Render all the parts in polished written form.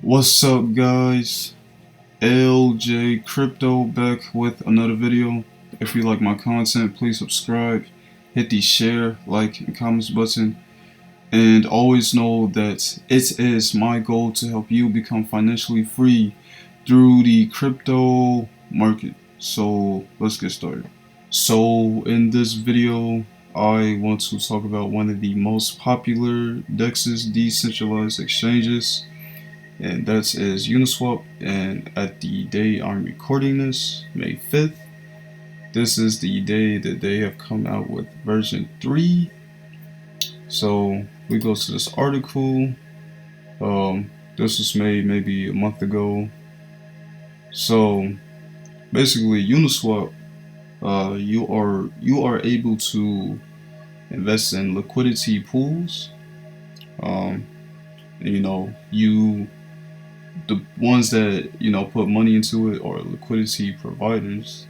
What's up, guys? LJ Crypto back with another video. If you like my content, please subscribe, hit the share, like, and comments button, and always know that it is my goal to help you become financially free through the crypto market. So let's get started. So in this video, I want to talk about one of the most popular DEXs, decentralized exchanges, and that is Uniswap. And at the day I'm recording this, May 5th, this is the day that they have come out with version 3. So we go to this article. This was made maybe a month ago. So basically, Uniswap, you are able to invest in liquidity pools. The ones that put money into it are liquidity providers.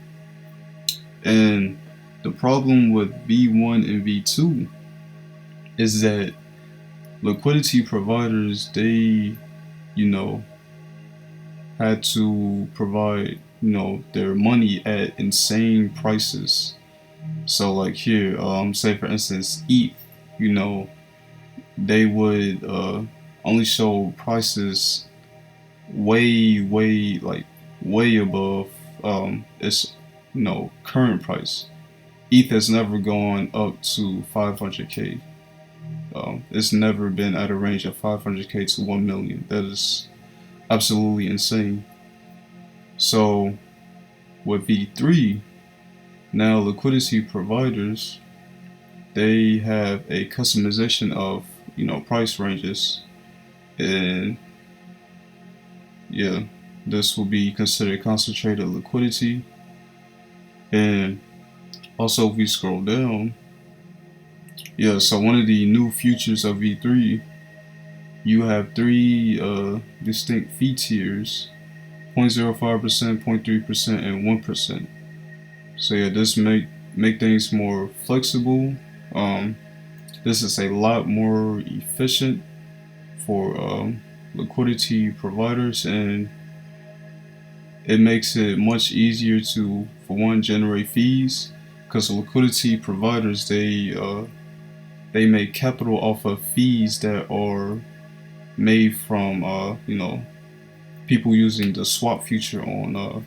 And the problem with V1 and V2 is that liquidity providers, they had to provide their money at insane prices. So like here, say for instance ETH, they would only show prices way above its current price. ETH has never gone up to 500k. It's never been at a range of 500k to 1 million. That is absolutely insane. So with V3, now liquidity providers, they have a customization of price ranges, and yeah, this will be considered concentrated liquidity. And also if we scroll down, so one of the new features of V3, you have 3 distinct fee tiers: 0.05%, 0.3%, and 1%. So yeah, this make things more flexible. This is a lot more efficient for liquidity providers, and it makes it much easier to, for one, generate fees, because liquidity providers, they make capital off of fees that are made from people using the swap feature on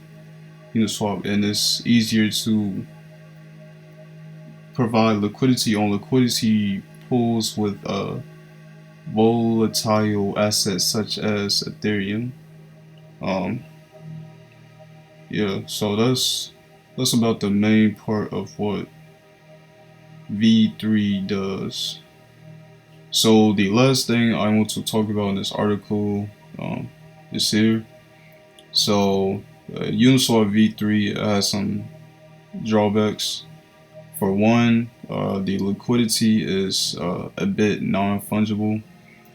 Uniswap, and it's easier to provide liquidity on liquidity pools with volatile assets such as Ethereum. So that's about the main part of what V3 does. So the last thing I want to talk about in this article is here. So Uniswap V3 has some drawbacks. For one, the liquidity is a bit non-fungible,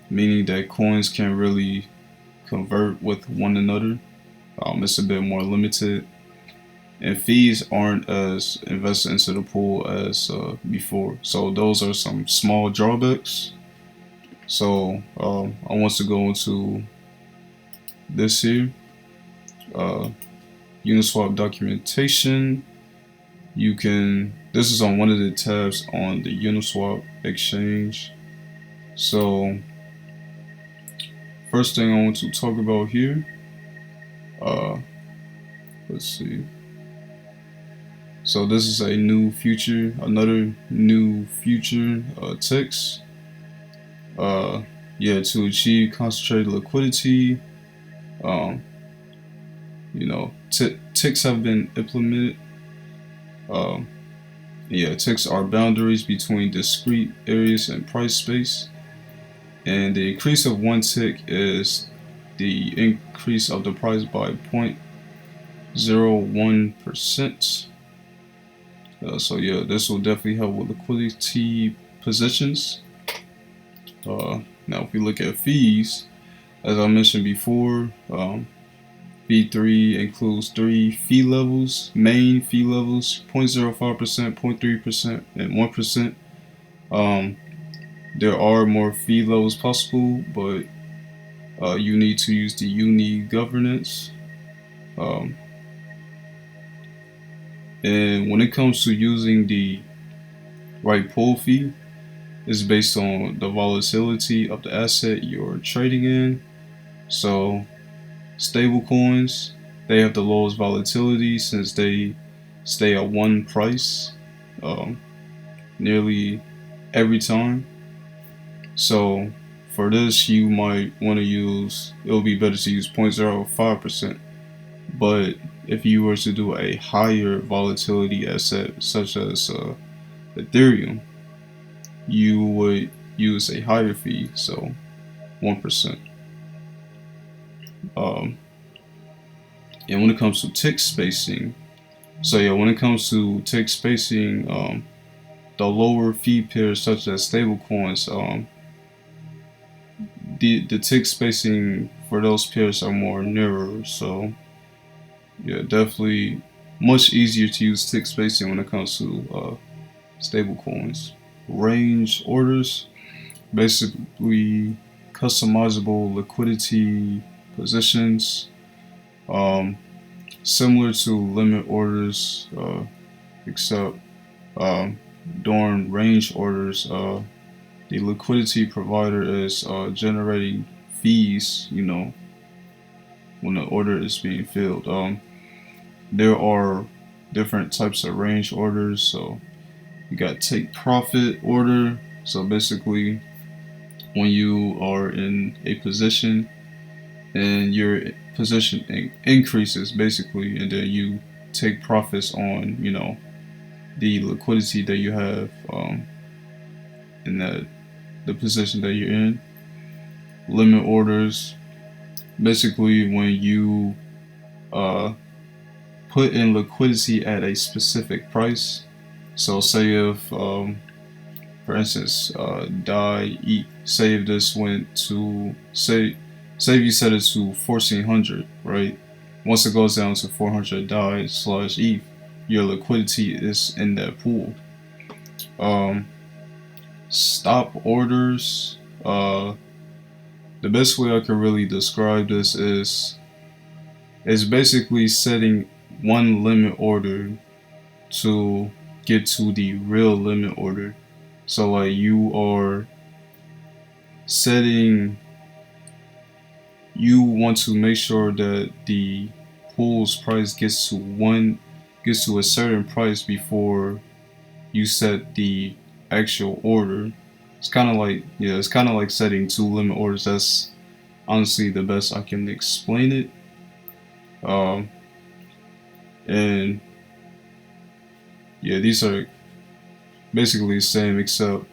meaning that coins can't really convert with one another. It's a bit more limited, and fees aren't as invested into the pool as before. So those are some small drawbacks. So I want to go into this here, Uniswap documentation. This is on one of the tabs on the Uniswap exchange. So first thing I want to talk about here, let's see. So this is a new feature, another new feature, ticks. To achieve concentrated liquidity, ticks have been implemented. Ticks are boundaries between discrete areas and price space, and the increase of one tick is the increase of the price by 0.01%. This will definitely help with liquidity positions. Now if we look at fees, as I mentioned before, V3 includes 3 fee levels, main fee levels: 0.05%, 0.3%, and 1%. There are more fee levels possible, but you need to use the Governace. And when it comes to using the right pool fee, it's based on the volatility of the asset you're trading in. So stable coins, they have the lowest volatility since they stay at one price nearly every time. So for this, you might want to use, it'll be better to use 0.05%. But if you were to do a higher volatility asset such as Ethereum, you would use a higher fee, so 1%. And when it comes to tick spacing, when it comes to tick spacing, the lower fee pairs such as stablecoins, the tick spacing for those pairs are more narrow. So yeah, definitely much easier to use tick spacing when it comes to stablecoins. Range orders, basically customizable liquidity positions, similar to limit orders, except during range orders, the liquidity provider is generating fees, when the order is being filled. There are different types of range orders. So you got take profit order. So basically, when you are in a position and your position increases, basically, and then you take profits on, the liquidity that you have in the position that you're in. Limit orders, basically when you put in liquidity at a specific price. So say if, for instance, say if this went to, say if you set it to 1400, right? Once it goes down to 400 DAI/ETH, your liquidity is in that pool. Stop orders. The best way I can really describe this is basically setting one limit order to get to the real limit order. So like you are setting, you want to make sure that the pool's price gets to a certain price before you set the actual order. It's kind of like setting two limit orders. That's honestly the best I can explain it. And yeah, these are basically the same, except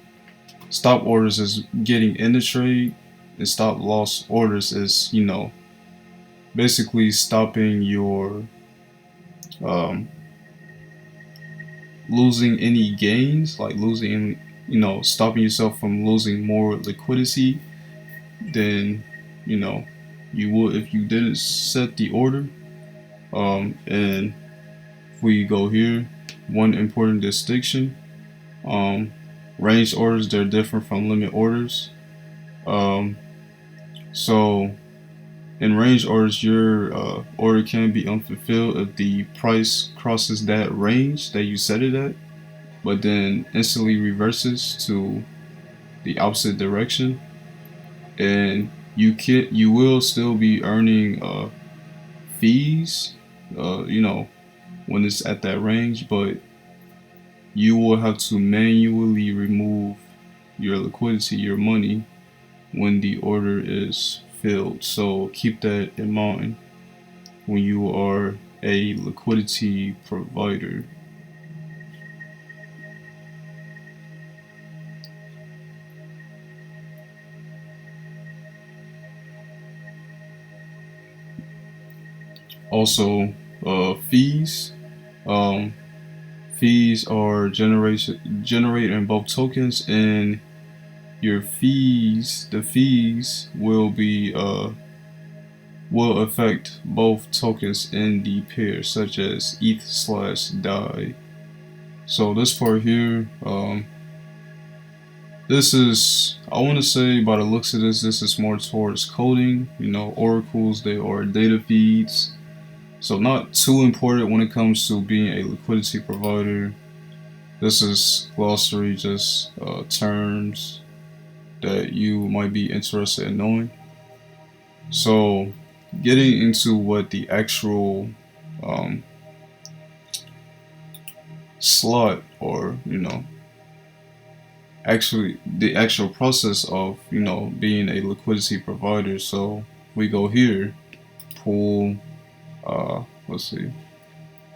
stop orders is getting in the trade, and stop loss orders is, basically stopping your losing any gains, like losing, stopping yourself from losing more liquidity than, you would if you didn't set the order. And if we go here, one important distinction, range orders, they're different from limit orders. So in range orders, your order can be unfulfilled if the price crosses that range that you set it at, but then instantly reverses to the opposite direction, and you will still be earning fees, when it's at that range, but you will have to manually remove your liquidity, your money, when the order is filled. So keep that in mind when you are a liquidity provider. Also, fees. Fees are generated in both tokens, and the fees will be will affect both tokens in the pair, such as ETH/DAI. So this part here, this is, I want to say by the looks of this is more towards coding, oracles, they are data feeds. So not too important when it comes to being a liquidity provider. This is glossary, just terms that you might be interested in knowing. So getting into what the actual slot, or actually the actual process of being a liquidity provider. So we go here, pool, let's see.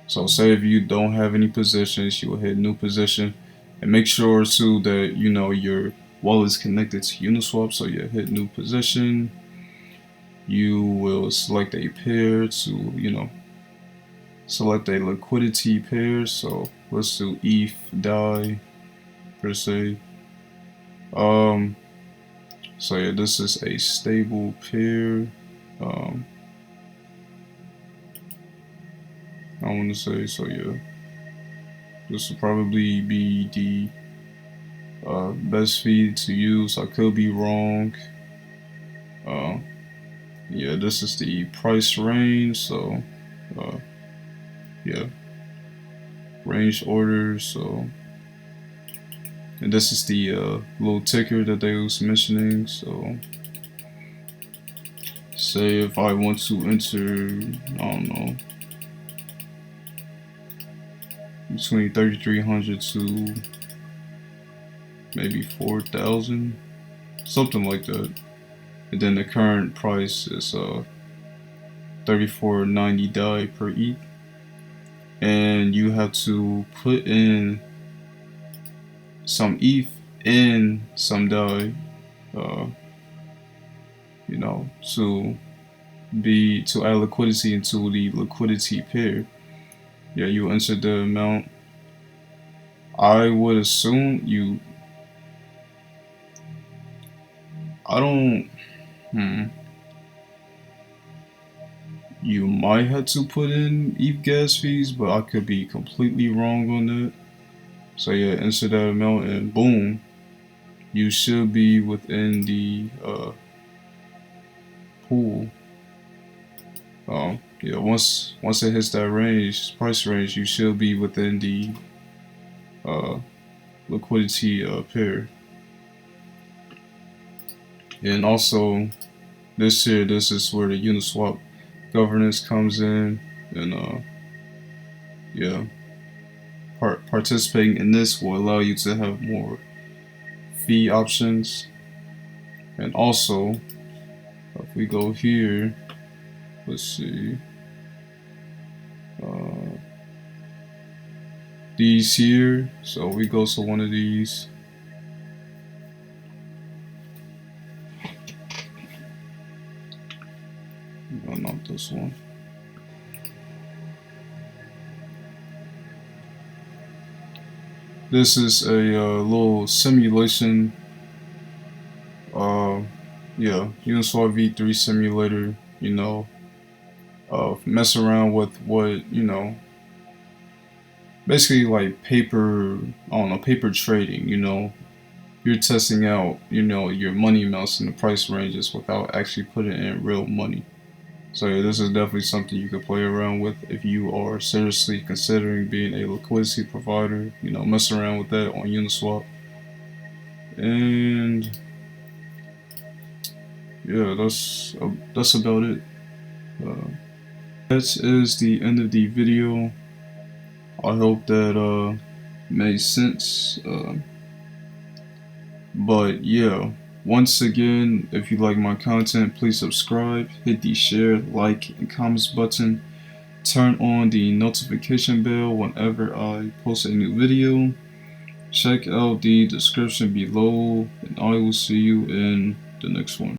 So say if you don't have any positions, you will hit new position, and make sure too that your wallet is connected to Uniswap. So you hit new position, you will select a pair to select a liquidity pair. So let's do ETH DAI per se. So yeah, this is a stable pair. I want to say, so yeah, this will probably be the best feed to use. I could be wrong. Yeah, this is the price range. So yeah, range orders. So, and this is the little ticker that they was mentioning. So say if I want to enter, I don't know, between 3,300 to maybe 4,000, something like that. And then the current price is 34.90 DAI per ETH. And you have to put in some ETH and some DAI, to add liquidity into the liquidity pair. Yeah, you enter the amount. I would assume you might have to put in ETH gas fees, but I could be completely wrong on that. So yeah, enter that amount and boom, you should be within the pool. Yeah, once it hits that price range, you should be within the liquidity pair. And also this is where the Uniswap Governace comes in, and yeah, participating in this will allow you to have more fee options. And also if we go here, let's see, these here, so we go to one of these. No, not this one. This is a little simulation. Yeah, Uniswap V3 simulator. Mess around with what basically like paper. I don't know, paper trading. You're testing out your money amounts and the price ranges without actually putting in real money. So yeah, this is definitely something you could play around with if you are seriously considering being a liquidity provider. Mess around with that on Uniswap. And yeah, that's about it. That is the end of the video. I hope that made sense. But yeah, once again, if you like my content, please subscribe, hit the share, like, and comments button, turn on the notification bell whenever I post a new video. Check out the description below, and I will see you in the next one.